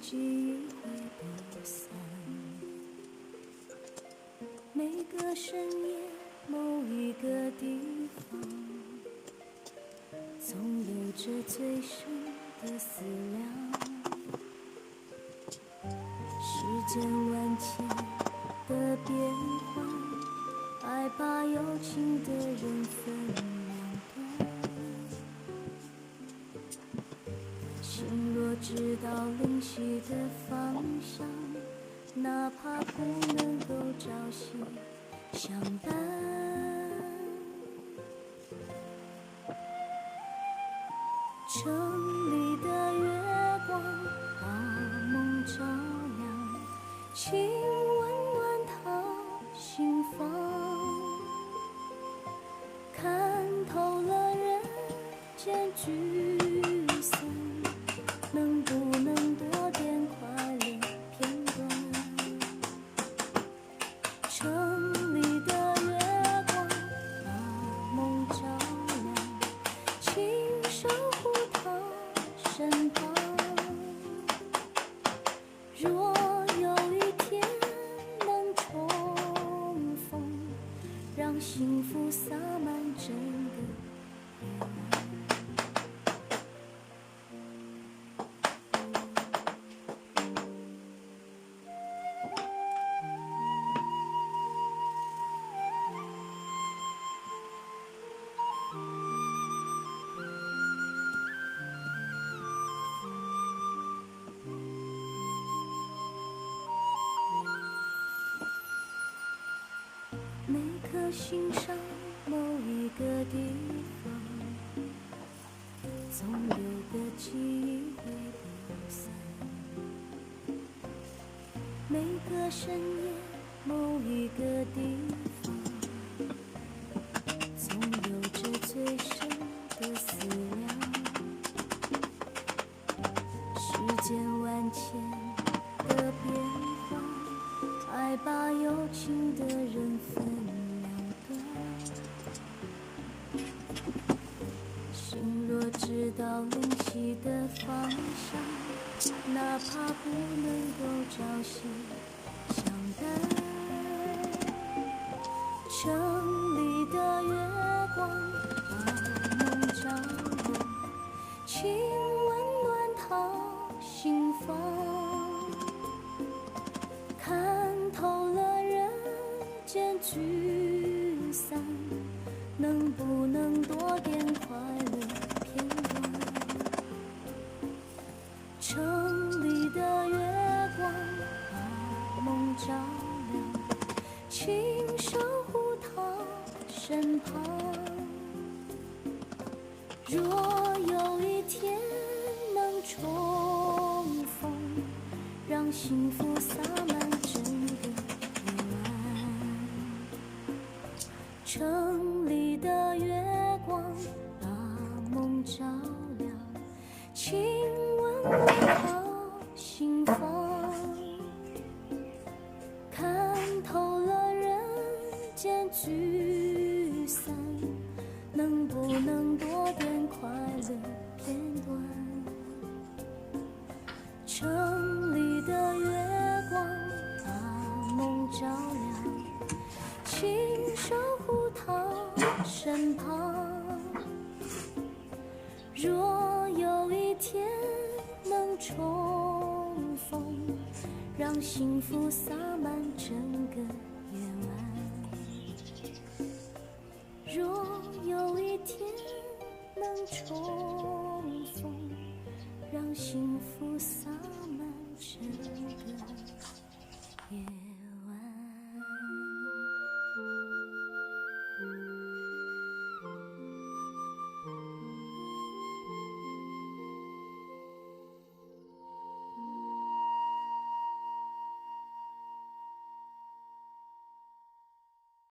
记忆会不散，每个深夜某一个地方，总有着最深的思量。世间万千的变幻，爱把有情的人分两端。心若知道灵犀的方向，哪怕不能够朝夕相伴。城里的月光把梦照亮，请温暖他心房。看透了人间聚散，能不能多点快乐片段？城里的月光把梦照亮，请守护他身旁。若有一天能重逢，让幸福洒满整个夜晚。每颗心上某一个地方，总有个记忆会不散。每个深夜某一个地方，总有着最深的思量。世间万千的变化，爱把有情的人分两端。心若知道灵犀的方向，哪怕不能够朝夕相伴。城里的月光把梦照亮，请温暖他心房。看透了人间聚散，能不能多点快乐片段？城里的月光把梦照亮，请守护他身旁。若有一天能重逢，让幸福洒满整个夜晚。城里的月光把梦照亮，请温暖他心房。看透了人间聚散，能不能多点快乐片段？城里的月光把梦照亮，请守护他身旁。若有一天能重逢，让幸福洒满整个夜晚。若有一天能重逢，让幸福洒满整个夜晚。